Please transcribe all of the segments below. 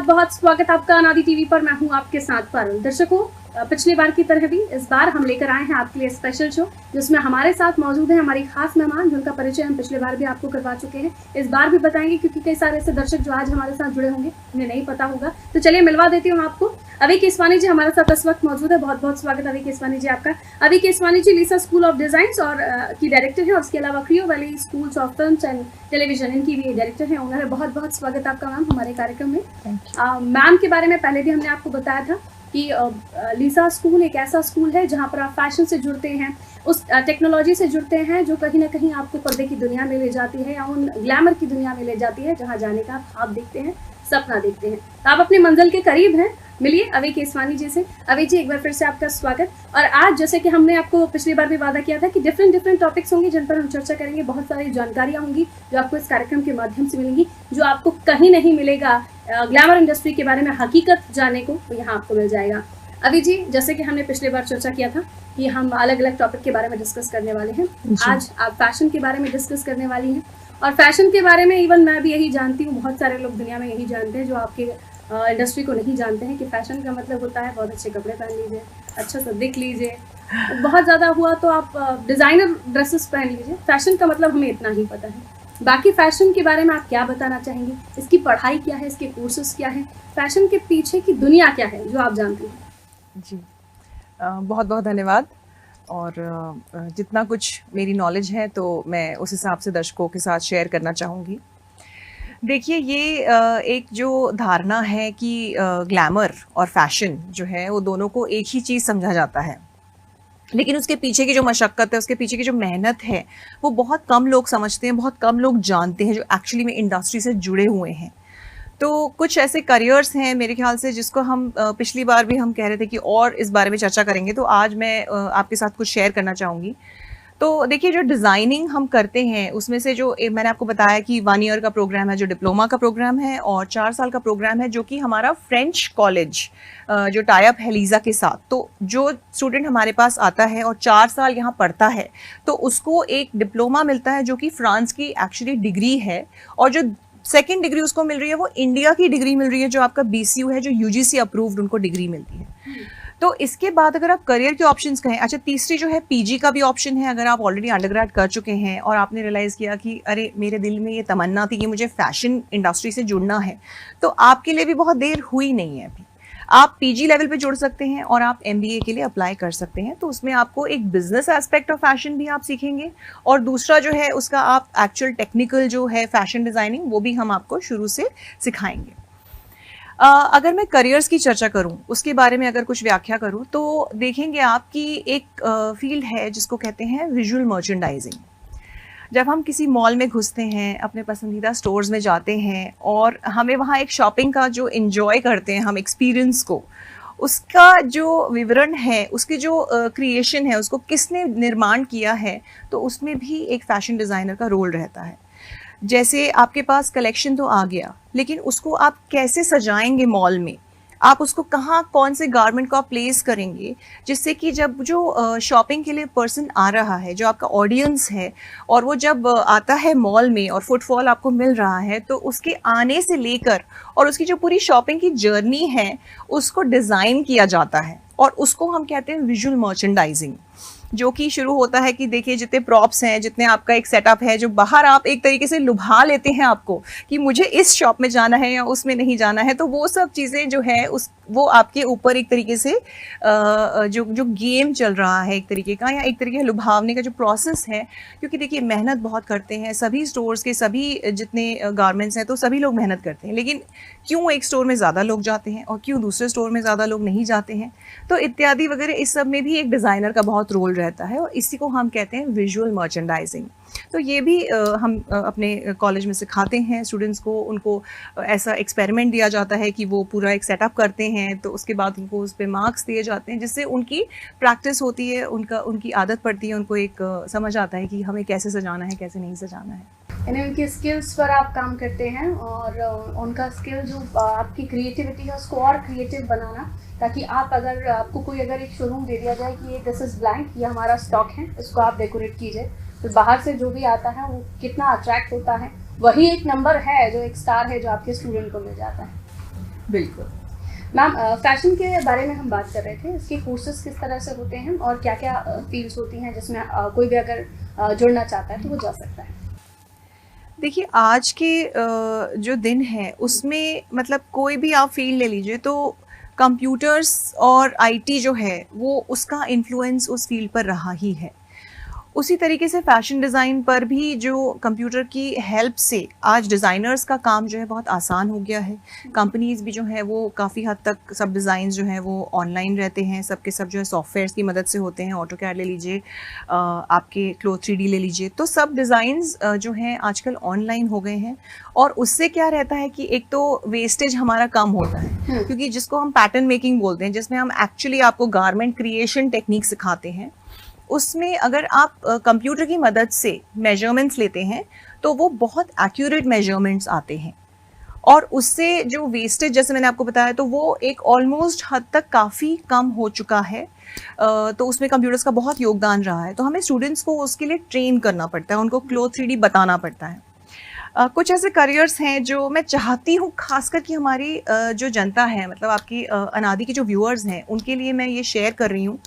बहुत स्वागत आपका अनादि टीवी पर। मैं हूं आपके साथ पारुल। दर्शकों, पिछली बार की तरह भी इस बार हम लेकर आए हैं आपके लिए स्पेशल शो, जिसमें हमारे साथ मौजूद है हमारी खास मेहमान, जिनका परिचय हम पिछली बार भी आपको करवा चुके हैं। इस बार भी बताएंगे, क्योंकि कई सारे ऐसे दर्शक जो आज हमारे साथ जुड़े होंगे उन्हें नहीं पता होगा। तो चलिए मिलवा देती हूँ आपको। अभी केसवानी जी हमारे साथ इस वक्त मौजूद है। बहुत बहुत स्वागत अभी केसवानी जी आपका। अभी Keswani ji Lisaa school of design और की डायरेक्टर है, और उसके अलावा Creo Valley schools of films and television इनकी भी डायरेक्टर है, ओनर है। बहुत बहुत स्वागत आपका मैम हमारे कार्यक्रम में। मैम के बारे में पहले भी हमने आपको बताया था कि लीसा स्कूल एक ऐसा स्कूल है जहाँ पर आप फैशन से जुड़ते हैं, उस टेक्नोलॉजी से जुड़ते हैं जो कहीं ना कहीं आपको पर्दे की दुनिया में ले जाती है, या उन ग्लैमर की दुनिया में ले जाती है जहाँ जाने का आप देखते हैं, सपना देखते हैं। तो आप अपनी मंजिल के करीब हैं। मिलिए अभी केसवानी जी से। अभी जी एक बार फिर से आपका स्वागत। और आज जैसे कि हमने आपको पिछली बार भी वादा किया था कि डिफरेंट टॉपिक्स होंगे जिन पर हम चर्चा करेंगे। बहुत सारी जानकारियां होंगी जो आपको इस कार्यक्रम के माध्यम से मिलेंगी, जो आपको कहीं नहीं मिलेगा। ग्लैमर इंडस्ट्री के बारे में हकीकत जानने को यहाँ आपको मिल जाएगा। अभी जी जैसे कि हमने पिछली बार चर्चा किया था कि हम अलग अलग टॉपिक के बारे में डिस्कस करने वाले हैं। आज आप फैशन के बारे में डिस्कस करने वाली हैं, और फैशन के बारे में इवन मैं भी यही जानती हूँ, बहुत सारे लोग दुनिया में यही जानते हैं जो आपके इंडस्ट्री को नहीं जानते हैं कि फैशन का मतलब होता है बहुत अच्छे कपड़े पहन लीजिए, अच्छा सा दिख लीजिए, बहुत ज़्यादा हुआ तो आप डिज़ाइनर ड्रेसेस पहन लीजिए। फैशन का मतलब हमें इतना ही पता है। बाकी फैशन के बारे में आप क्या बताना चाहेंगे? इसकी पढ़ाई क्या है, इसके कोर्सेज क्या है, फैशन के पीछे की दुनिया क्या है जो आप जानती हैं? जी बहुत बहुत धन्यवाद। और जितना कुछ मेरी नॉलेज है तो मैं उस हिसाब से दर्शकों के साथ शेयर करना चाहूँगी। देखिए, ये एक जो धारणा है कि ग्लैमर और फैशन जो है वो दोनों को एक ही चीज़ समझा जाता है, लेकिन उसके पीछे की जो मशक्क़त है, उसके पीछे की जो मेहनत है, वो बहुत कम लोग समझते हैं, बहुत कम लोग जानते हैं जो एक्चुअली में इंडस्ट्री से जुड़े हुए हैं। तो कुछ ऐसे करियर्स हैं मेरे ख्याल से जिसको हम पिछली बार भी हम कह रहे थे कि और इस बारे में चर्चा करेंगे, तो आज मैं आपके साथ कुछ शेयर करना चाहूँगी। तो देखिए, जो डिज़ाइनिंग हम करते हैं उसमें से जो मैंने आपको बताया कि 1 ईयर का प्रोग्राम है, जो डिप्लोमा का प्रोग्राम है, और 4 साल का प्रोग्राम है जो कि हमारा फ्रेंच कॉलेज जो टाई अप है लीज़ा के साथ। तो जो स्टूडेंट हमारे पास आता है और 4 साल यहाँ पढ़ता है तो उसको एक डिप्लोमा मिलता है जो कि फ्रांस की एक्चुअली डिग्री है, और जो सेकेंड डिग्री उसको मिल रही है वो इंडिया की डिग्री मिल रही है, जो आपका BCU है, जो UGC अप्रूव्ड उनको डिग्री मिलती है। तो इसके बाद अगर आप करियर के ऑप्शंस कहें, अच्छा तीसरी जो है PG का भी ऑप्शन है। अगर आप ऑलरेडी अंडरग्रेड कर चुके हैं और आपने रियलाइज़ किया कि अरे मेरे दिल में ये तमन्ना थी कि मुझे फैशन इंडस्ट्री से जुड़ना है, तो आपके लिए भी बहुत देर हुई नहीं है। अभी आप PG लेवल पे जुड़ सकते हैं और आप MBA के लिए अप्लाई कर सकते हैं। तो उसमें आपको एक बिजनेस एस्पेक्ट ऑफ फैशन भी आप सीखेंगे, और दूसरा जो है उसका आप एक्चुअल टेक्निकल जो है फैशन डिज़ाइनिंग वो भी हम आपको शुरू से सिखाएंगे। अगर मैं करियर्स की चर्चा करूं, उसके बारे में अगर कुछ व्याख्या करूं, तो देखेंगे आप कि एक फील्ड है जिसको कहते हैं विजुअल मर्चेंडाइजिंग। जब हम किसी मॉल में घुसते हैं, अपने पसंदीदा स्टोर्स में जाते हैं और हमें वहाँ एक शॉपिंग का जो एंजॉय करते हैं हम एक्सपीरियंस को, उसका जो विवरण है, उसकी जो क्रिएशन है, उसको किसने निर्माण किया है, तो उसमें भी एक फैशन डिज़ाइनर का रोल रहता है। जैसे आपके पास कलेक्शन तो आ गया, लेकिन उसको आप कैसे सजाएंगे मॉल में, आप उसको कहाँ कौन से गारमेंट को आप प्लेस करेंगे, जिससे कि जब जो शॉपिंग के लिए पर्सन आ रहा है, जो आपका ऑडियंस है, और वो जब आता है मॉल में और फुटफॉल आपको मिल रहा है, तो उसके आने से लेकर और उसकी जो पूरी शॉपिंग की जर्नी है उसको डिज़ाइन किया जाता है, और उसको हम कहते हैं विजुअल मर्चेंडाइजिंग। जो कि शुरू होता है कि देखिए जितने प्रॉप्स हैं, जितने आपका एक सेटअप है, जो बाहर आप एक तरीके से लुभा लेते हैं आपको कि मुझे इस शॉप में जाना है या उसमें नहीं जाना है, तो वो सब चीज़ें जो है वो आपके ऊपर एक तरीके से जो गेम चल रहा है एक तरीके का, या एक तरीके से लुभावने का जो प्रोसेस है। क्योंकि देखिए मेहनत बहुत करते हैं सभी स्टोर्स के सभी जितने गारमेंट्स हैं, तो सभी लोग मेहनत करते हैं, लेकिन क्यों एक स्टोर में ज़्यादा लोग जाते हैं और क्यों दूसरे स्टोर में ज़्यादा लोग नहीं जाते हैं, तो इत्यादि वगैरह, इस सब में भी एक डिज़ाइनर का बहुत रोल रहता है, और इसी को हम कहते हैं विजुअल मर्चेंडाइजिंग। तो ये भी हम अपने कॉलेज में सिखाते हैं स्टूडेंट्स को। उनको ऐसा एक्सपेरिमेंट दिया जाता है कि वो पूरा एक सेटअप करते हैं, तो उसके बाद उनको उस पर मार्क्स दिए जाते हैं, जिससे उनकी प्रैक्टिस होती है, उनकी आदत पड़ती है, उनको एक समझ आता है कि हमें कैसे सजाना है, कैसे नहीं सजाना है। यानी उनकी स्किल्स पर आप काम करते हैं, और उनका स्किल जो आपकी क्रिएटिविटी है उसको और क्रिएटिव बनाना, ताकि आप आपको कोई अगर एक शोरूम दे दिया जाए कि ये दिस इज़ ब्लैंक, ये हमारा स्टॉक है, इसको आप डेकोरेट कीजिए, तो बाहर से जो भी आता है वो कितना अट्रैक्ट होता है, वही एक नंबर है जो एक स्टार है जो आपके स्टूडेंट को मिल जाता है। बिल्कुल। मैम, फैशन के बारे में हम बात कर रहे थे, इसके कोर्सेज किस तरह से होते हैं और क्या क्या फील्ड्स होती हैं जिसमें कोई भी अगर जुड़ना चाहता है तो वो जा सकता है? देखिए, आज के जो दिन है उसमें मतलब कोई भी आप फील्ड ले लीजिए, तो कंप्यूटर्स और आईटी जो है वो उसका इन्फ्लुएंस उस फील्ड पर रहा ही है। उसी तरीके से फ़ैशन डिज़ाइन पर भी जो कंप्यूटर की हेल्प से आज डिज़ाइनर्स का काम जो है बहुत आसान हो गया है। कंपनीज़ भी जो है वो काफ़ी हद तक सब डिज़ाइंस जो हैं वो ऑनलाइन रहते हैं, सब के सब जो है सॉफ्टवेयर्स की मदद से होते हैं। ऑटोकैड ले लीजिए, आपके क्लोथ 3D ले लीजिए, तो सब डिज़ाइंस जो हैं आजकल ऑनलाइन हो गए हैं। और उससे क्या रहता है कि एक तो वेस्टेज हमारा कम होता है, क्योंकि जिसको हम पैटर्न मेकिंग बोलते हैं, जिसमें हम एक्चुअली आपको गारमेंट क्रिएशन टेक्निक सिखाते हैं, उसमें अगर आप कंप्यूटर की मदद से मेजरमेंट्स लेते हैं तो वो बहुत एक्यूरेट मेजरमेंट्स आते हैं। और उससे जो वेस्टेज, जैसे मैंने आपको बताया, तो वो एक ऑलमोस्ट हद तक काफ़ी कम हो चुका है। तो उसमें कंप्यूटर्स का बहुत योगदान रहा है। तो हमें स्टूडेंट्स को उसके लिए ट्रेन करना पड़ता है, उनको क्लोथ 3D बताना पड़ता है। कुछ ऐसे करियर्स हैं जो मैं चाहती हूँ, खासकर कि हमारी जो जनता है, मतलब आपकी अनादि के जो व्यूअर्स हैं, उनके लिए मैं ये शेयर कर रही हूँ।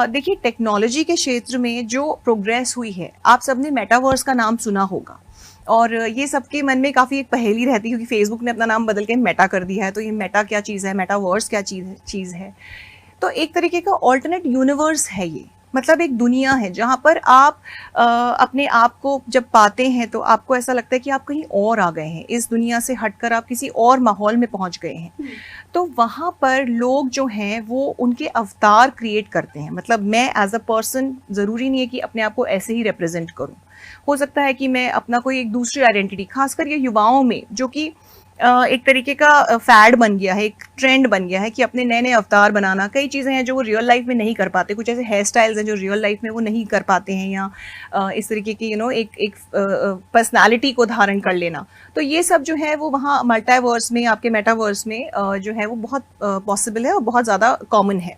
देखिए, टेक्नोलॉजी के क्षेत्र में जो प्रोग्रेस हुई है, आप सबने मेटावर्स का नाम सुना होगा, और ये सबके मन में काफ़ी एक पहेली रहती है, क्योंकि फेसबुक ने अपना नाम बदल के मेटा कर दिया है। तो ये मेटा क्या चीज़ है, मेटावर्स क्या चीज़ है? तो एक तरीके का ऑल्टरनेट यूनिवर्स है ये। मतलब एक दुनिया है जहाँ पर आप अपने आप को जब पाते हैं तो आपको ऐसा लगता है कि आप कहीं और आ गए हैं, इस दुनिया से हटकर आप किसी और माहौल में पहुँच गए हैं। तो वहाँ पर लोग जो हैं वो उनके अवतार क्रिएट करते हैं। मतलब मैं एज अ पर्सन, ज़रूरी नहीं है कि अपने आप को ऐसे ही रिप्रेजेंट करूँ। हो सकता है कि मैं अपना कोई एक दूसरी आइडेंटिटी, खासकर ये युवाओं में, जो कि एक तरीके का फैड बन गया है, एक ट्रेंड बन गया है कि अपने नए नए अवतार बनाना। कई चीज़ें हैं जो वो रियल लाइफ में नहीं कर पाते, कुछ ऐसे हेयर स्टाइल्स हैं जो रियल लाइफ में वो नहीं कर पाते हैं, या इस तरीके की एक पर्सनालिटी को धारण कर लेना। तो ये सब जो है वो वहाँ मल्टावर्स में, आपके मेटावर्स में जो है वो बहुत पॉसिबल है और बहुत ज़्यादा कॉमन है।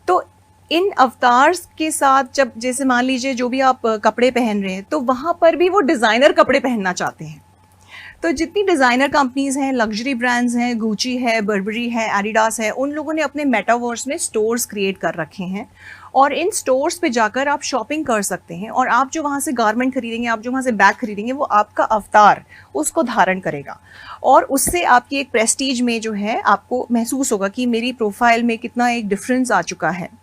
तो इन अवतार्स के साथ, जब जैसे मान लीजिए जो भी आप कपड़े पहन रहे हैं, तो वहाँ पर भी वो डिज़ाइनर कपड़े पहनना चाहते हैं। तो जितनी डिज़ाइनर कंपनीज हैं, लग्जरी ब्रांड्स हैं, गुची है, बर्बरी है, एडिडास है, उन लोगों ने अपने मेटावर्स में स्टोर्स क्रिएट कर रखे हैं। और इन स्टोर्स पे जाकर आप शॉपिंग कर सकते हैं, और आप जो वहाँ से गारमेंट खरीदेंगे, आप जो वहाँ से बैग खरीदेंगे, वो आपका अवतार उसको धारण करेगा। और उससे आपकी एक प्रेस्टीज में जो है आपको महसूस होगा कि मेरी प्रोफाइल में कितना एक डिफरेंस आ चुका है।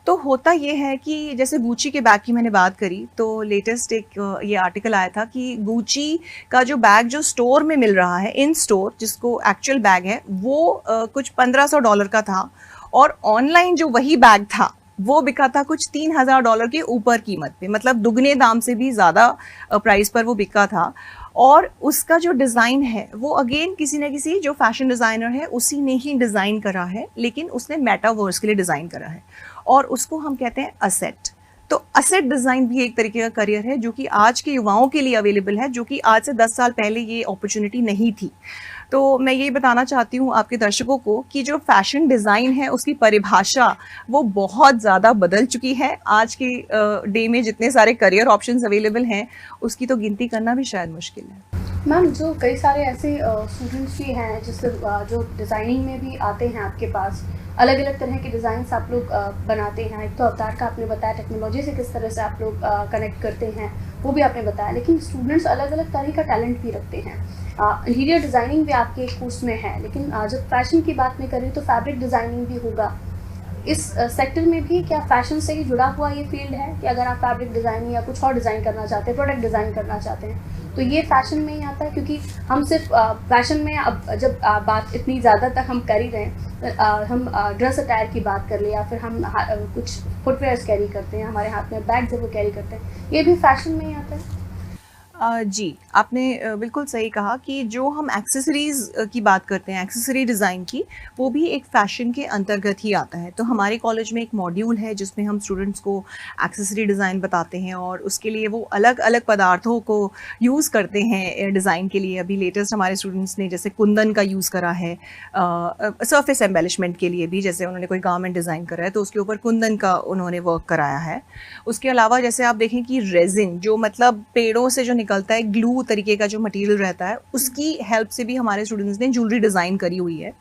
तो होता ये है कि जैसे गुची के बैग की मैंने बात करी, तो लेटेस्ट एक ये आर्टिकल आया था कि गुची का जो बैग जो स्टोर में मिल रहा है, इन स्टोर, जिसको एक्चुअल बैग है, वो कुछ $1500 का था, और ऑनलाइन जो वही बैग था वो बिका था कुछ $3000 के ऊपर कीमत पे। मतलब दुगने दाम से भी ज़्यादा प्राइस पर वो बिका था। और उसका जो डिज़ाइन है वो अगेन किसी न किसी जो फैशन डिज़ाइनर है उसी ने ही डिज़ाइन करा है, लेकिन उसने मेटावर्स के लिए डिज़ाइन करा है, और उसको हम कहते हैं असेट। तो असेट डिज़ाइन भी एक तरीके का करियर है जो कि आज के युवाओं के लिए अवेलेबल है, जो कि आज से 10 साल पहले ये अपॉर्चुनिटी नहीं थी। तो मैं ये बताना चाहती हूँ आपके दर्शकों को कि जो फैशन डिज़ाइन है उसकी परिभाषा वो बहुत ज़्यादा बदल चुकी है। आज के डे में जितने सारे करियर ऑप्शंस अवेलेबल हैं उसकी तो गिनती करना भी शायद मुश्किल है। मैम, जो कई सारे ऐसे स्टूडेंट्स भी हैं जिससे जो डिज़ाइनिंग में भी आते हैं आपके पास, अलग अलग तरह के डिज़ाइंस आप लोग बनाते हैं। एक तो अवतार का आपने बताया, टेक्नोलॉजी से किस तरह से आप लोग कनेक्ट करते हैं वो भी आपने बताया, लेकिन स्टूडेंट्स अलग अलग तरह का टैलेंट भी रखते हैं। इंटीरियर डिज़ाइनिंग भी आपके एक कोर्स में है, लेकिन जब फैशन की बात में करें तो फैब्रिक डिज़ाइनिंग भी होगा। इस सेक्टर में भी क्या फैशन से ही जुड़ा हुआ ये फील्ड है कि अगर आप फैब्रिक डिज़ाइनिंग या कुछ और डिज़ाइन करना चाहते हैं, प्रोडक्ट डिज़ाइन करना चाहते हैं, तो ये फैशन में ही आता है? क्योंकि हम सिर्फ फैशन में, अब जब बात इतनी ज़्यादा तक हम कर ही रहे हैं, हम ड्रेस अटायर की बात कर ले, या फिर हम कुछ फुटवेयर्स कैरी करते हैं, हमारे हाथ में बैग्स है वो कैरी करते हैं, ये भी फैशन में ही आता है? जी, आपने बिल्कुल सही कहा कि जो हम एक्सेसरीज़ की बात करते हैं, एक्सेसरी डिज़ाइन की, वो भी एक फ़ैशन के अंतर्गत ही आता है। तो हमारे कॉलेज में एक मॉड्यूल है जिसमें हम स्टूडेंट्स को एक्सेसरी डिज़ाइन बताते हैं, और उसके लिए वो अलग अलग पदार्थों को यूज़ करते हैं डिज़ाइन के लिए। अभी लेटेस्ट हमारे स्टूडेंट्स ने जैसे कुंदन का यूज़ करा है सरफेस एम्बेलिशमेंट के लिए भी। जैसे उन्होंने कोई गारमेंट डिज़ाइन करा है तो उसके ऊपर कुंदन का उन्होंने वर्क कराया है। उसके अलावा जैसे आप देखें कि रेज़िन, जो मतलब पेड़ों से जो निकलता है, ग्लू तरीके का जो मटेरियल रहता है, उसकी हेल्प से भी हमारे स्टूडेंट्स ने ज्वेलरी डिज़ाइन करी हुई है।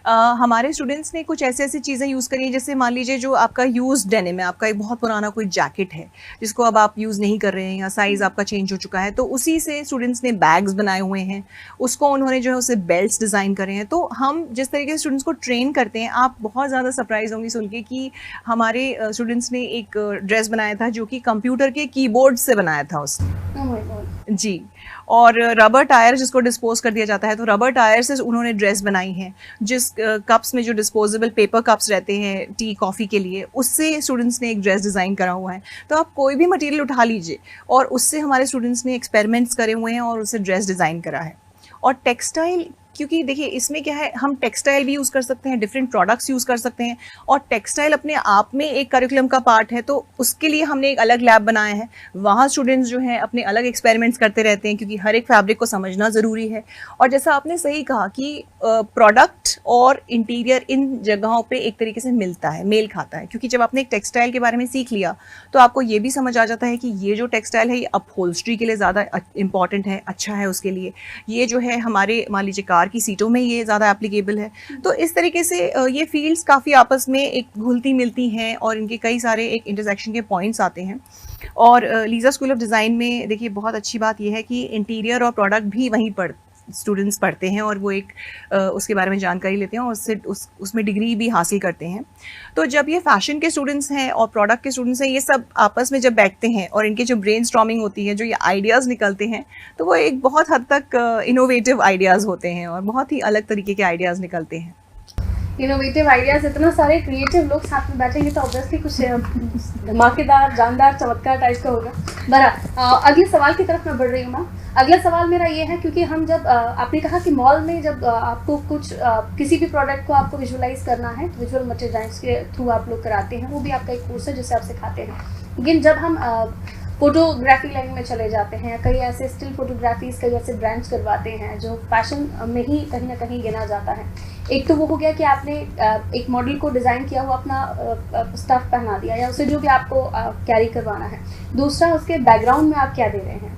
हमारे स्टूडेंट्स ने कुछ ऐसे ऐसी चीज़ें यूज़ करी हैं, जैसे मान लीजिए जो आपका यूज़ डेनिम है, आपका एक बहुत पुराना कोई जैकेट है जिसको अब आप यूज़ नहीं कर रहे हैं या साइज़ आपका चेंज हो चुका है, तो उसी से स्टूडेंट्स ने बैग्स बनाए हुए हैं, उसको उन्होंने जो है उसे बेल्ट्स डिज़ाइन करे हैं। तो हम जिस तरीके से स्टूडेंट्स को ट्रेन करते हैं, आप बहुत ज़्यादा सरप्राइज होंगी सुन के कि हमारे स्टूडेंट्स ने एक ड्रेस बनाया था जो कि कंप्यूटर के कीबोर्ड से बनाया था उसने। Oh my God. जी, और रबर टायर जिसको डिस्पोज कर दिया जाता है, तो रबर टायर से उन्होंने ड्रेस बनाई है। जिस कप्स में जो डिस्पोजेबल पेपर कप्स रहते हैं टी कॉफ़ी के लिए, उससे स्टूडेंट्स ने एक ड्रेस डिज़ाइन करा हुआ है। तो आप कोई भी मटेरियल उठा लीजिए और उससे हमारे स्टूडेंट्स ने एक्सपेरिमेंट्स करे हुए हैं और उससे ड्रेस डिज़ाइन करा है। और टेक्सटाइल, क्योंकि देखिए इसमें क्या है, हम टेक्सटाइल भी यूज़ कर सकते हैं, डिफरेंट प्रोडक्ट्स यूज़ कर सकते हैं, और टेक्सटाइल अपने आप में एक करिकुलम का पार्ट है, तो उसके लिए हमने एक अलग लैब बनाया है। वहाँ स्टूडेंट्स जो हैं अपने अलग एक्सपेरिमेंट्स करते रहते हैं, क्योंकि हर एक फैब्रिक को समझना ज़रूरी है। और जैसा आपने सही कहा कि प्रोडक्ट और इंटीरियर इन जगहों पे एक तरीके से मिलता है, मेल खाता है, क्योंकि जब आपने एक टेक्सटाइल के बारे में सीख लिया तो आपको ये भी समझ आ जाता है कि ये जो टेक्सटाइल है ये अपहोल्स्ट्री के लिए ज़्यादा इंपॉर्टेंट है, अच्छा है उसके लिए। ये जो है हमारे मान लीजिए कार की सीटों में ये ज़्यादा एप्लीकेबल है। तो इस तरीके से ये फील्ड्स काफ़ी आपस में एक घुलती मिलती हैं और इनके कई सारे एक इंटरसेक्शन के पॉइंट्स आते हैं। और लीज़ा स्कूल ऑफ डिज़ाइन में देखिए बहुत अच्छी बात यह है कि इंटीरियर और प्रोडक्ट भी वहीं स्टूडेंट्स पढ़ते हैं और वो एक उसके बारे में जानकारी लेते हैं और उससे उसमें डिग्री भी हासिल करते हैं। तो जब ये फैशन के स्टूडेंट्स हैं और प्रोडक्ट के स्टूडेंट्स हैं, ये सब आपस में जब बैठते हैं और इनके जो ब्रेनस्टॉर्मिंग होती है, जो ये आइडियाज़ निकलते हैं, तो वो एक बहुत हद तक इनोवेटिव आइडियाज़ होते हैं और बहुत ही अलग तरीके के आइडियाज़ निकलते हैं। इनोवेटिव आइडियाज, इतना सारे क्रिएटिव लोग साथ में बैठेंगे तो ऑब्वियसली कुछ धमाकेदार, जानदार, चमत्कार टाइप का होगा। बरा, अगले सवाल की तरफ मैं बढ़ रही हूँ मैम। अगला सवाल मेरा ये है, क्योंकि हम जब आपने कहा कि मॉल में जब आपको कुछ किसी भी प्रोडक्ट को आपको विजुअलाइज करना है तो विजुअल मटेरियल्स के थ्रू आप लोग कराते हैं, वो भी आपका एक कोर्स है जिसे आप सिखाते हैं। लेकिन जब हम फोटोग्राफी लाइन में चले जाते हैं, कई ऐसे स्टिल फोटोग्राफीज, कई ऐसे ब्रांड्स करवाते हैं जो फैशन में ही कहीं ना कहीं गिना जाता है। एक तो वो हो गया कि आपने एक मॉडल को डिज़ाइन किया हुआ अपना स्टफ पहना दिया या उसे जो भी आपको कैरी करवाना है। दूसरा, उसके बैकग्राउंड में आप क्या दे रहे हैं।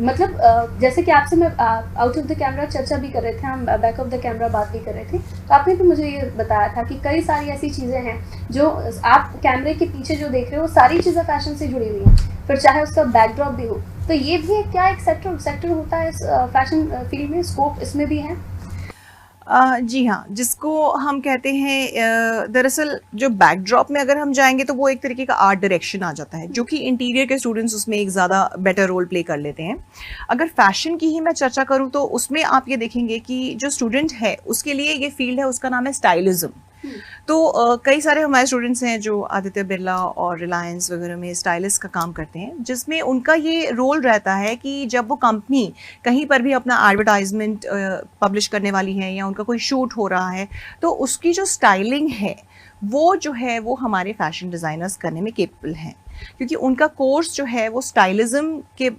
मतलब जैसे कि आपसे मैं आउट ऑफ द कैमरा चर्चा भी कर रहे थे, हम बैक ऑफ द कैमरा बात भी कर रहे थे, तो आपने भी मुझे ये बताया था कि कई सारी ऐसी चीज़ें हैं जो आप कैमरे के पीछे जो देख रहे हो, सारी चीज़ें फैशन से जुड़ी हुई हैं, फिर चाहे उसका बैकड्रॉप भी हो। तो ये भी क्या एक सेक्टर होता है इस फैशन फील्ड में, स्कोप इसमें भी है? जी हाँ, जिसको हम कहते हैं दरअसल जो बैकड्रॉप में अगर हम जाएंगे तो वो एक तरीके का आर्ट डायरेक्शन आ जाता है, जो कि इंटीरियर के स्टूडेंट्स उसमें एक ज़्यादा बेटर रोल प्ले कर लेते हैं। अगर फैशन की ही मैं चर्चा करूँ तो उसमें आप ये देखेंगे कि जो स्टूडेंट है उसके लिए ये फील्ड है, उसका नाम है स्टाइलिज्म। तो कई सारे हमारे स्टूडेंट्स हैं जो आदित्य बिरला और रिलायंस वगैरह में स्टाइलिस्ट का काम करते हैं, जिसमें उनका ये रोल रहता है कि जब वो कंपनी कहीं पर भी अपना एडवर्टाइजमेंट पब्लिश करने वाली है या उनका कोई शूट हो रहा है, तो उसकी जो स्टाइलिंग है वो जो है वो हमारे फैशन डिज़ाइनर्स करने में केपेबल हैं, क्योंकि उनका कोर्स जो है वो स्टाइलिज्म के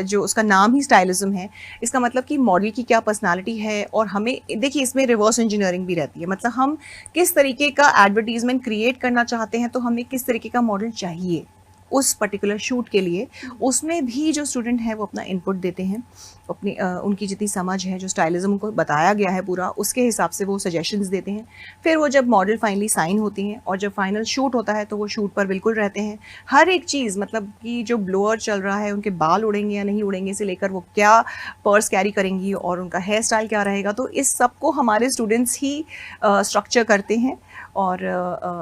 जो उसका नाम ही स्टाइलिज्म है। इसका मतलब कि मॉडल की क्या पर्सनालिटी है, और हमें देखिए इसमें रिवर्स इंजीनियरिंग भी रहती है, मतलब हम किस तरीके का एडवर्टीजमेंट क्रिएट करना चाहते हैं, तो हमें किस तरीके का मॉडल चाहिए उस पर्टिकुलर शूट के लिए, उसमें भी जो स्टूडेंट है वो अपना इनपुट देते हैं, अपनी उनकी जितनी समझ है, जो स्टाइलिज्म को बताया गया है पूरा, उसके हिसाब से वो सजेशंस देते हैं। फिर वो जब मॉडल फाइनली साइन होती हैं और जब फाइनल शूट होता है तो वो शूट पर बिल्कुल रहते हैं। हर एक चीज़, मतलब कि जो ब्लोअर चल रहा है, उनके बाल उड़ेंगे या नहीं उड़ेंगे से लेकर वो क्या पर्स कैरी करेंगी और उनका हेयर स्टाइल क्या रहेगा, तो इस सब को हमारे स्टूडेंट्स ही स्ट्रक्चर करते हैं। और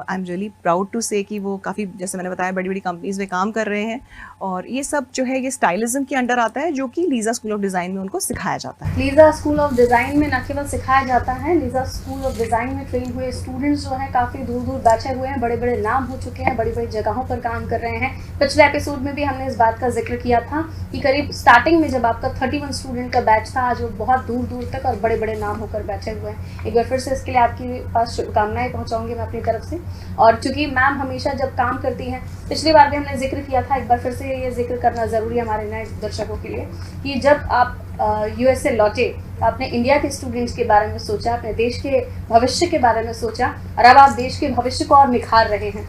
I am really proud to say कि वो काफ़ी, जैसे मैंने बताया, बड़ी बड़ी कंपनीज़ में काम कर रहे हैं, और ये सब जो है ये स्टाइलिज्म के अंडर आता है, जो कि लीज़ा स्कूल ऑफ डिज़ाइन में उनको सिखाया जाता है। लीज़ा स्कूल ऑफ डिज़ाइन में न केवल सिखाया जाता है, लीज़ा स्कूल ऑफ डिज़ाइन में ट्रेन हुए स्टूडेंट्स जो हैं काफ़ी दूर दूर बैठे हुए हैं, बड़े बड़े नाम हो चुके हैं, बड़ी बड़ी जगहों पर काम कर रहे हैं। पिछले एपिसोड में भी हमने इस बात का जिक्र किया था कि करीब स्टार्टिंग में जब आपका 31 स्टूडेंट का बैच था, आज वो बहुत दूर दूर तक और बड़े बड़े नाम होकर बैठे हुए हैं। एक बार फिर से इसके लिए आपके पास शुभकामनाएं पहुँचाऊँगी मैं अपनी तरफ से। और चूंकि मैम हमेशा जब काम करती हैं, पिछली बार भी हमने जिक्र किया था, एक बार फिर से ये जिक्र करना ज़रूरी है हमारे नए दर्शकों के लिए, कि जब आप यूएस से लौटे, आपने इंडिया के स्टूडेंट्स के बारे में सोचा, अपने देश के भविष्य के बारे में सोचा, और अब आप देश के भविष्य को और निखार रहे हैं।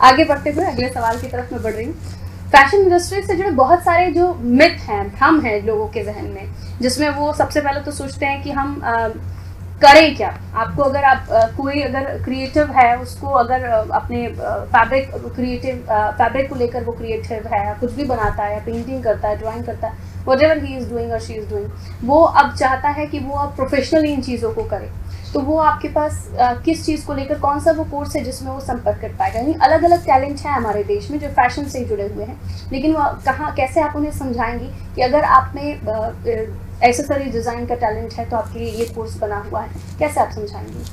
आगे बढ़ते हुए अगले सवाल की तरफ मैं बढ़ रही हूँ। फैशन इंडस्ट्री से जुड़े बहुत सारे जो मिथ हैं, भ्रम है लोगों के जहन में, जिसमें वो सबसे पहले तो सोचते हैं कि हम करें क्या। आपको अगर कोई अगर क्रिएटिव है, उसको अगर अपने फैब्रिक को लेकर वो क्रिएटिव है, कुछ भी बनाता है, पेंटिंग करता है, ड्राइंग करता है, व्हाटएवर ही इज डूइंग और शी इज डूइंग, वो अब चाहता है कि वो अब प्रोफेशनली इन चीज़ों को करे। तो वो आपके पास किस चीज़ को लेकर, कौन सा वो कोर्स है जिसमें वो संपर्क कर पाएगा? यानी अलग अलग टैलेंट हैं हमारे देश में जो फैशन से जुड़े हुए हैं, लेकिन वो कहाँ, कैसे आप उन्हें समझाएंगी कि अगर आप में एक्सेसरी डिज़ाइन का टैलेंट है तो आपके लिए ये कोर्स बना हुआ है, कैसे आप समझाएंगी?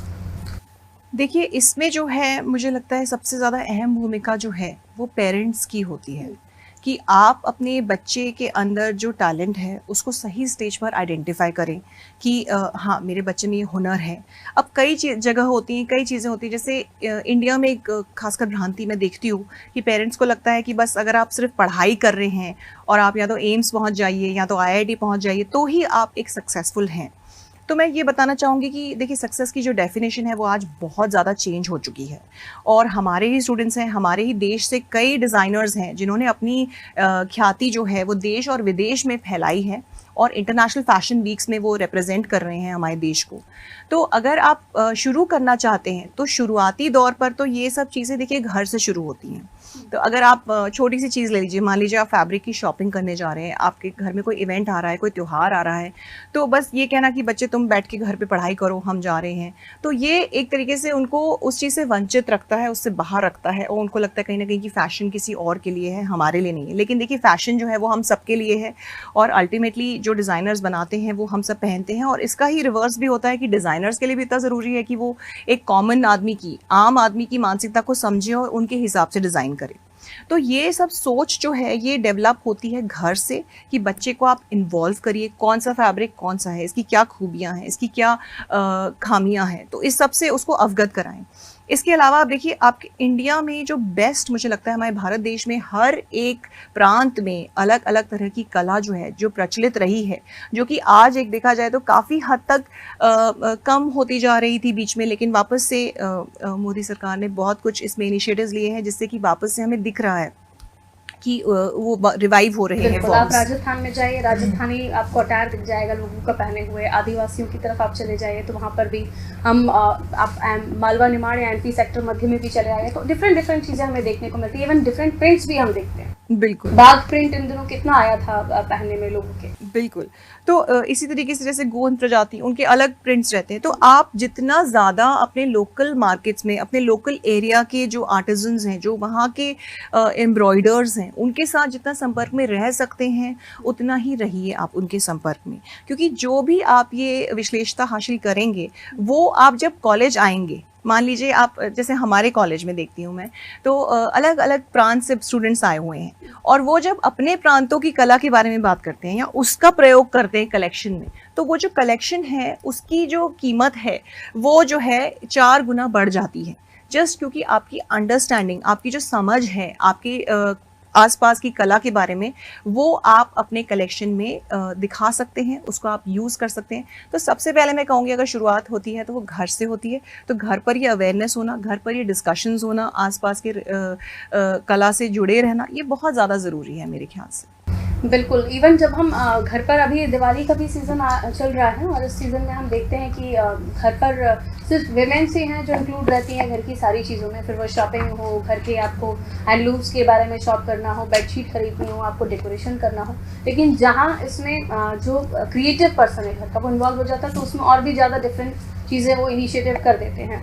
देखिए, इसमें जो है मुझे लगता है सबसे ज़्यादा अहम भूमिका जो है वो पेरेंट्स की होती है कि आप अपने बच्चे के अंदर जो टैलेंट है उसको सही स्टेज पर आइडेंटिफाई करें कि हाँ, मेरे बच्चे में ये हुनर है। अब कई जगह होती हैं, कई चीज़ें होती हैं, जैसे इंडिया में एक खासकर भ्रांति मैं देखती हूँ कि पेरेंट्स को लगता है कि बस अगर आप सिर्फ पढ़ाई कर रहे हैं और आप या तो एम्स पहुँच जाइए या तो IIT पहुँच जाइए तो ही आप एक सक्सेसफुल हैं। तो मैं ये बताना चाहूँगी कि देखिए, सक्सेस की जो डेफिनेशन है वो आज बहुत ज़्यादा चेंज हो चुकी है और हमारे ही स्टूडेंट्स हैं, हमारे ही देश से कई डिज़ाइनर्स हैं जिन्होंने अपनी ख्याति जो है वो देश और विदेश में फैलाई है और इंटरनेशनल फैशन वीक्स में वो रिप्रेजेंट कर रहे हैं हमारे देश को। तो अगर आप शुरू करना चाहते हैं तो शुरुआती दौर पर तो ये सब चीज़ें देखिए घर से शुरू होती हैं। तो अगर आप छोटी सी चीज़ ले लीजिए, मान लीजिए आप फैब्रिक की शॉपिंग करने जा रहे हैं, आपके घर में कोई इवेंट आ रहा है, कोई त्यौहार आ रहा है, तो बस ये कहना कि बच्चे तुम बैठ के घर पे पढ़ाई करो, हम जा रहे हैं, तो ये एक तरीके से उनको उस चीज़ से वंचित रखता है, उससे बाहर रखता है और उनको लगता है कहीं ना कहीं कि फ़ैशन किसी और के लिए है, हमारे लिए नहीं है। लेकिन देखिए, फ़ैशन जो है वो हम सबके लिए है और अल्टीमेटली जो डिज़ाइनर्स बनाते हैं वो हम सब पहनते हैं। और इसका ही रिवर्स भी होता है कि डिज़ाइनर्स के लिए भी इतना ज़रूरी है कि वो एक कॉमन आदमी की, आम आदमी की मानसिकता को समझे और उनके हिसाब से डिज़ाइन करे। तो ये सब सोच जो है ये डेवलप होती है घर से कि बच्चे को आप इन्वॉल्व करिए, कौन सा फैब्रिक कौन सा है, इसकी क्या खूबियाँ हैं, इसकी क्या खामियां हैं, तो इस सब से उसको अवगत कराएं। इसके अलावा आप देखिए, आपके इंडिया में जो बेस्ट मुझे लगता है, हमारे भारत देश में हर एक प्रांत में अलग अलग तरह की कला जो है जो प्रचलित रही है, जो कि आज एक देखा जाए तो काफ़ी हद तक कम होती जा रही थी बीच में, लेकिन वापस से मोदी सरकार ने बहुत कुछ इसमें इनिशिएटिव्स लिए हैं जिससे कि वापस से हमें दिख रहा है कि वो रिवाइव हो रहे हैं। आप राजस्थान में जाइए, राजस्थानी आपको अटायर दिख जाएगा लोगों का पहने हुए। आदिवासियों की तरफ आप चले जाइए तो वहाँ पर भी हम आप मालवा निमाड़ या MP सेक्टर मध्य में भी चले आए तो डिफरेंट चीज़ें हमें देखने को मिलती है। इवन डिफरेंट प्रिंट्स भी हम देखते हैं। बिल्कुल, बाघ प्रिंट इन दिनों कितना आया था पहनने में लोगों के। बिल्कुल। तो इसी तरीके से जैसे गोंद प्रजाति, उनके अलग प्रिंट्स रहते हैं। तो आप जितना ज़्यादा अपने लोकल मार्केट्स में, अपने लोकल एरिया के जो आर्टिजन्स हैं, जो वहाँ के एम्ब्रॉयडर्स हैं, उनके साथ जितना संपर्क में रह सकते हैं उतना ही रहिए आप उनके संपर्क में, क्योंकि जो भी आप ये विश्लेषता हासिल करेंगे वो आप जब कॉलेज आएंगे, मान लीजिए आप, जैसे हमारे कॉलेज में देखती हूँ मैं, तो अलग अलग प्रांत से स्टूडेंट्स आए हुए हैं और वो जब अपने प्रांतों की कला के बारे में बात करते हैं या उसका प्रयोग करते हैं कलेक्शन में, तो वो जो कलेक्शन है उसकी जो कीमत है वो जो है 4 गुना बढ़ जाती है, जस्ट क्योंकि आपकी अंडरस्टैंडिंग, आपकी जो समझ है आपके आसपास की कला के बारे में, वो आप अपने कलेक्शन में दिखा सकते हैं, उसको आप यूज़ कर सकते हैं। तो सबसे पहले मैं कहूँगी, अगर शुरुआत होती है तो वो घर से होती है, तो घर पर ये अवेयरनेस होना, घर पर ये डिस्कशंस होना, आसपास के कला से जुड़े रहना, ये बहुत ज़्यादा ज़रूरी है मेरे ख्याल से। बिल्कुल। इवन जब हम घर पर, अभी दिवाली का भी सीज़न चल रहा है और इस सीज़न में हम देखते हैं कि घर पर सिर्फ विमेंस ही हैं जो इंक्लूड रहती हैं घर की सारी चीज़ों में, फिर वो शॉपिंग हो, घर के आपको हैंडलूम्स के बारे में शॉप करना हो, बेडशीट खरीदनी हो, आपको डेकोरेशन करना हो, लेकिन जहाँ इसमें जो क्रिएटिव पर्सन है घर का वो इन्वॉल्व हो जाता है तो उसमें और भी ज़्यादा डिफरेंट चीज़ें वो इनिशिएटिव कर देते हैं।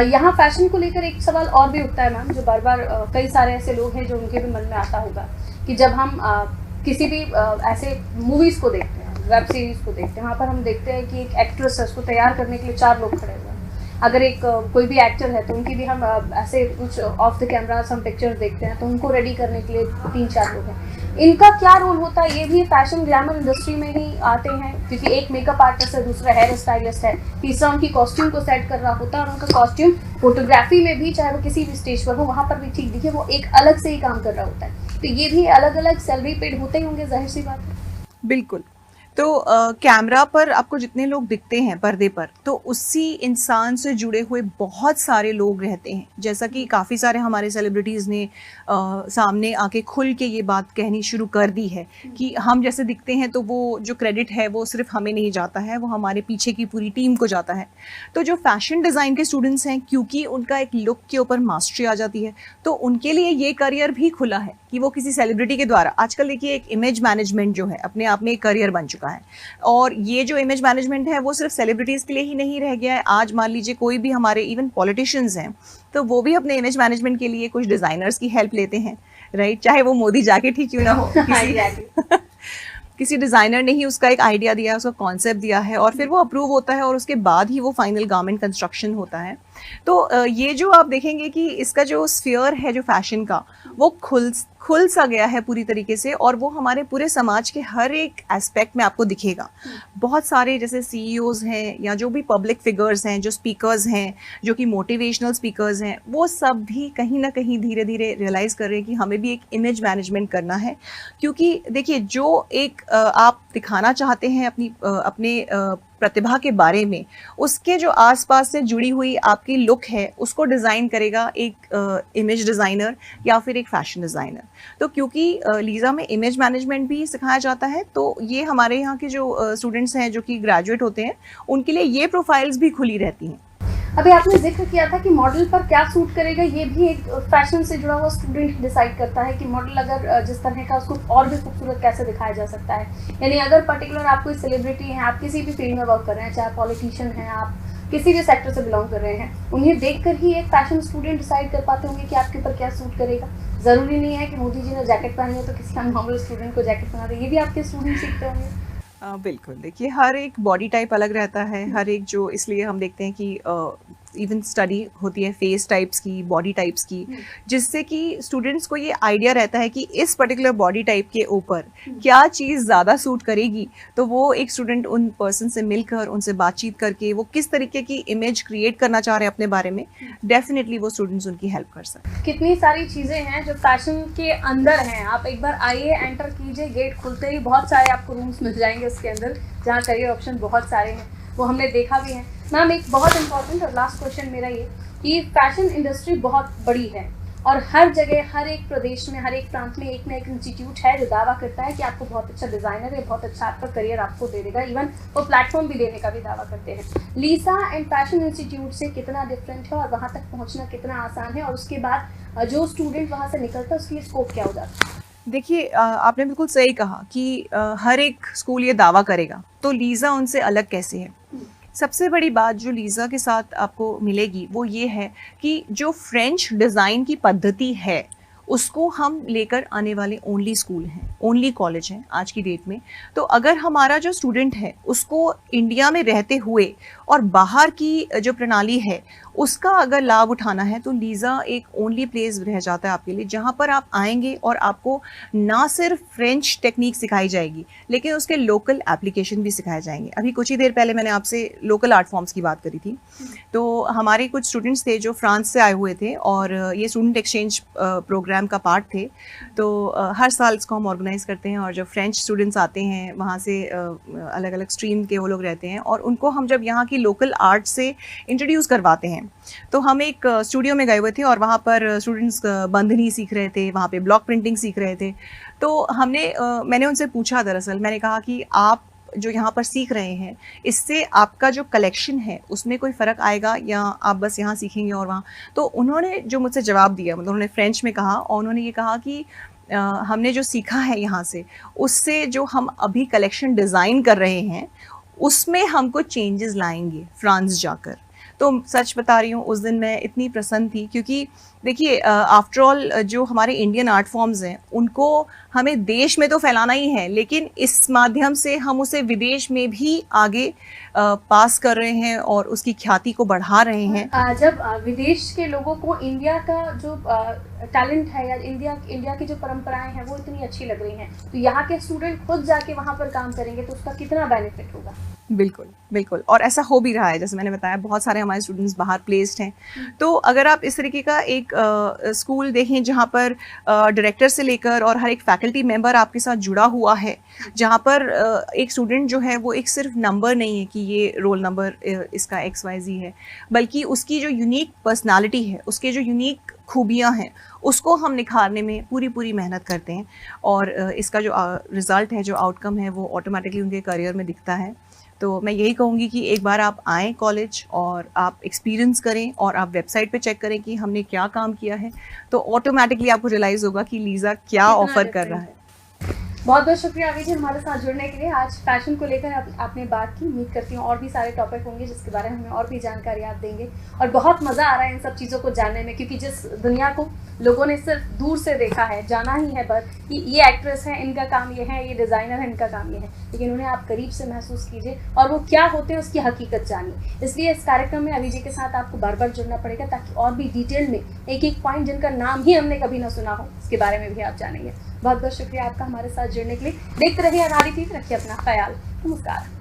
यहाँ फैशन को लेकर एक सवाल और भी उठता है मैम, जो बार बार कई सारे ऐसे लोग हैं जो उनके भी मन में आता होगा कि जब हम किसी भी ऐसे मूवीज़ को देखते हैं, वेब सीरीज़ को देखते हैं, वहाँ पर हम देखते हैं कि एक एक्ट्रेस है, उसको तैयार करने के लिए 4 लोग खड़े हुए हैं। अगर एक कोई भी एक्टर है तो उनकी भी हम ऐसे कुछ ऑफ द कैमरा हम पिक्चर्स देखते हैं तो उनको रेडी करने के लिए 3-4 लोग हैं। इनका क्या रोल होता है? ये भी फैशन ग्लैमर इंडस्ट्री में ही आते हैं, क्योंकि एक मेकअप आर्टिस्ट है, दूसरा हेयर स्टाइलिस्ट है, तीसरा उनकी कॉस्ट्यूम को सेट कर रहा होता है और उनका कॉस्ट्यूम फोटोग्राफी में भी, चाहे वो किसी भी स्टेज पर हो, वहाँ पर भी ठीक दिखे, वो एक अलग से ही काम कर रहा होता है। तो ये भी अलग अलग सैलरी पेड होते ही होंगे, जाहिर सी बात है। बिल्कुल। तो कैमरा पर आपको जितने लोग दिखते हैं पर्दे पर, तो उसी इंसान से जुड़े हुए बहुत सारे लोग रहते हैं। जैसा कि काफ़ी सारे हमारे सेलिब्रिटीज़ ने सामने आके खुल के ये बात कहनी शुरू कर दी है कि हम जैसे दिखते हैं तो वो जो क्रेडिट है वो सिर्फ हमें नहीं जाता है, वो हमारे पीछे की पूरी टीम को जाता है। तो जो फैशन डिज़ाइन के स्टूडेंट्स हैं, क्योंकि उनका एक लुक के ऊपर मास्टरी आ जाती है, तो उनके लिए ये करियर भी खुला है कि वो किसी सेलिब्रिटी के द्वारा, आजकल देखिए एक इमेज मैनेजमेंट जो है अपने आप में एक करियर बन चुका है। और ये जो इमेज मैनेजमेंट है वो सिर्फ सेलिब्रिटीज़ के लिए ही नहीं रह गया है। आज मान लीजिए कोई भी हमारे इवन पॉलिटिशियंस हैं, तो वो भी अपने इमेज मैनेजमेंट के लिए कुछ डिज़ाइनर्स की हेल्प लेते हैं, राइट? चाहे वो मोदी जैकेट ही क्यों ना हो, किसी डिज़ाइनर ने ही उसका एक आइडिया दिया है, उसका कॉन्सेप्ट दिया है, और फिर वो अप्रूव होता है और उसके बाद ही वो फाइनल गारमेंट कंस्ट्रक्शन होता है। तो ये जो आप देखेंगे कि इसका जो स्फीयर है जो फैशन का, वो खुल सा गया है पूरी तरीके से, और वो हमारे पूरे समाज के हर एक एस्पेक्ट में आपको दिखेगा। बहुत सारे जैसे CEOs हैं या जो भी पब्लिक फिगर्स हैं, जो स्पीकर्स हैं, जो कि मोटिवेशनल स्पीकर्स हैं, वो सब भी कहीं ना कहीं धीरे धीरे रियलाइज़ कर रहे हैं कि हमें भी एक इमेज मैनेजमेंट करना है। क्योंकि देखिए, जो एक आप दिखाना चाहते हैं अपने प्रतिभा के बारे में, उसके जो आसपास से जुड़ी हुई आपकी लुक है उसको डिज़ाइन करेगा एक इमेज डिज़ाइनर या फिर एक फैशन डिज़ाइनर। तो क्योंकि लीज़ा में इमेज मैनेजमेंट भी सिखाया जाता है, तो ये हमारे यहाँ के जो स्टूडेंट्स हैं जो कि ग्रेजुएट होते हैं, उनके लिए ये प्रोफाइल्स भी खुली रहती हैं। अभी आपने जिक्र किया था कि मॉडल पर क्या सूट करेगा, ये भी एक फैशन से जुड़ा हुआ स्टूडेंट डिसाइड करता है कि मॉडल अगर जिस तरह का, उसको और भी खूबसूरत कैसे दिखाया जा सकता है। यानी अगर पर्टिकुलर आप कोई सेलिब्रिटी हैं, आप किसी भी फील्ड में वर्क कर रहे हैं, चाहे पॉलिटिशियन हैं, आप किसी भी सेक्टर से बिलोंग कर रहे हैं, उन्हें देखकर ही एक फैशन स्टूडेंट डिसाइड कर पाते होंगे कि आपके ऊपर क्या सूट करेगा। ज़रूरी नहीं है कि मोदी जी ने जैकेट पहनी है तो किसी नॉर्मल स्टूडेंट को जैकेट पहना दे, ये भी आपके स्टूडेंट सीखते होंगे। बिल्कुल, देखिए हर एक बॉडी टाइप अलग रहता है, हर एक जो, इसलिए हम देखते हैं कि इवन स्टडी होती है फेस टाइप्स की, बॉडी टाइप्स की, जिससे कि स्टूडेंट्स को ये आइडिया रहता है कि इस पर्टिकुलर बॉडी टाइप के ऊपर क्या चीज़ ज़्यादा सूट करेगी। तो वो एक स्टूडेंट उन पर्सन से मिलकर, उनसे बातचीत करके, वो किस तरीके की इमेज क्रिएट करना चाह रहे हैं अपने बारे में, डेफिनेटली वो स्टूडेंट्स उनकी हेल्प कर सकते हैं। कितनी सारी चीज़ें हैं जो फैशन के अंदर हैं। आप एक बार आइए, एंटर कीजिए, गेट खुलते ही बहुत सारे आपको रूम्स मिल जाएंगे उसके अंदर, जहाँ करियर ऑप्शन बहुत सारे हैं, वो हमने देखा भी है। मैम, एक बहुत इंपॉर्टेंट और लास्ट क्वेश्चन मेरा ये कि फैशन इंडस्ट्री बहुत बड़ी है और हर जगह, हर एक प्रदेश में, हर एक प्रांत में एक ना एक इंस्टीट्यूट है जो दावा करता है कि आपको बहुत अच्छा डिज़ाइनर है, बहुत अच्छा आपका करियर आपको दे देगा, इवन वो प्लेटफॉर्म भी देने का भी दावा करते हैं। लीसा एंड फैशन इंस्टीट्यूट से कितना डिफरेंट है और वहाँ तक पहुँचना कितना आसान है, और उसके बाद जो स्टूडेंट वहाँ से निकलता है उसकी स्कोप क्या हो जाता है? देखिए, आपने बिल्कुल सही कहा कि हर एक स्कूल ये दावा करेगा, तो लीज़ा उनसे अलग कैसे है। सबसे बड़ी बात जो लीज़ा के साथ आपको मिलेगी वो ये है कि जो फ्रेंच डिज़ाइन की पद्धति है उसको हम लेकर आने वाले ओनली स्कूल हैं, ओनली कॉलेज हैं आज की डेट में। तो अगर हमारा जो स्टूडेंट है उसको इंडिया में रहते हुए और बाहर की जो प्रणाली है उसका अगर लाभ उठाना है, तो लीज़ा एक ओनली प्लेस रह जाता है आपके लिए, जहाँ पर आप आएंगे और आपको ना सिर्फ फ्रेंच टेक्निक सिखाई जाएगी लेकिन उसके लोकल एप्लीकेशन भी सिखाए जाएंगे। अभी कुछ ही देर पहले मैंने आपसे लोकल आर्ट फॉर्म्स की बात करी थी, तो हमारे कुछ स्टूडेंट्स थे जो फ्रांस से आए हुए थे और ये स्टूडेंट एक्सचेंज प्रोग्राम का पार्ट थे। तो हर साल इसको हम ऑर्गेनाइज़ करते हैं और जो फ्रेंच स्टूडेंट्स आते हैं वहाँ से अलग अलग स्ट्रीम के वो लोग रहते हैं, और उनको हम जब यहाँ की लोकल आर्ट से इंट्रोड्यूस करवाते हैं, तो हम एक स्टूडियो में गए हुए थे और वहाँ पर स्टूडेंट्स बंधनी सीख रहे थे, वहाँ पे ब्लॉक प्रिंटिंग सीख रहे थे। तो मैंने उनसे पूछा, दरअसल मैंने कहा कि आप जो यहाँ पर सीख रहे हैं इससे आपका जो कलेक्शन है उसमें कोई फ़र्क आएगा या आप बस यहाँ सीखेंगे और वहाँ। तो उन्होंने जो मुझसे जवाब दिया, मतलब उन्होंने फ्रेंच में कहा और उन्होंने ये कहा कि हमने जो सीखा है यहाँ से, उससे जो हम अभी कलेक्शन डिज़ाइन कर रहे हैं उसमें हमको चेंजेस लाएंगे फ्रांस जाकर। तो सच बता रही हूँ, उस दिन मैं इतनी प्रसन्न थी क्योंकि देखिए, आफ्टर ऑल जो हमारे इंडियन आर्ट फॉर्म्स हैं उनको हमें देश में तो फैलाना ही है, लेकिन इस माध्यम से हम उसे विदेश में भी आगे पास कर रहे हैं और उसकी ख्याति को बढ़ा रहे हैं। जब विदेश के लोगों को इंडिया का जो टैलेंट है या इंडिया की जो परंपराएं हैं वो इतनी अच्छी लग रही हैं, तो यहाँ के स्टूडेंट खुद जाके वहाँ पर काम करेंगे तो उसका कितना बेनिफिट होगा। बिल्कुल बिल्कुल, और ऐसा हो भी रहा है। जैसे मैंने बताया, बहुत सारे हमारे स्टूडेंट्स बाहर प्लेस्ड हैं। तो अगर आप इस तरीके का एक स्कूल देखें जहाँ पर डायरेक्टर से लेकर और हर एक फैकल्टी फैकल्टी मेंबर आपके साथ जुड़ा हुआ है, जहाँ पर एक स्टूडेंट जो है वो एक सिर्फ नंबर नहीं है कि ये रोल नंबर इसका XYZ है, बल्कि उसकी जो यूनिक पर्सनालिटी है, उसके जो यूनिक खूबियाँ हैं, उसको हम निखारने में पूरी मेहनत करते हैं और इसका जो रिज़ल्ट है, जो आउटकम है, वो ऑटोमेटिकली उनके करियर में दिखता है। तो मैं यही कहूँगी कि एक बार आप आएँ कॉलेज और आप एक्सपीरियंस करें और आप वेबसाइट पे चेक करें कि हमने क्या काम किया है, तो ऑटोमेटिकली आपको रियलाइज़ होगा कि लीज़ा क्या ऑफ़र कर रहा है। बहुत बहुत शुक्रिया अभी जी हमारे साथ जुड़ने के लिए। आज फैशन को लेकर आपने बात की। उम्मीद करती हूँ और भी सारे टॉपिक होंगे जिसके बारे में हमें और भी जानकारी आप देंगे, और बहुत मज़ा आ रहा है इन सब चीज़ों को जानने में, क्योंकि जिस दुनिया को लोगों ने सिर्फ दूर से देखा है, जाना ही है बस कि ये एक्ट्रेस है, इनका काम ये है, ये डिज़ाइनर है, इनका काम ये है, लेकिन उन्हें आप करीब से महसूस कीजिए और वो क्या होते हैं उसकी हकीकत जानिए। इसलिए इस कार्यक्रम में अभी जी के साथ आपको बार बार जुड़ना पड़ेगा, ताकि और भी डिटेल में एक एक पॉइंट जिनका नाम ही हमने कभी ना सुना हो उसके बारे में भी आप जानेंगे। बहुत बहुत शुक्रिया आपका हमारे साथ जुड़ने के लिए। देखते रहिए अनाड़ी टीवी, रखिए अपना ख्याल। नमस्कार।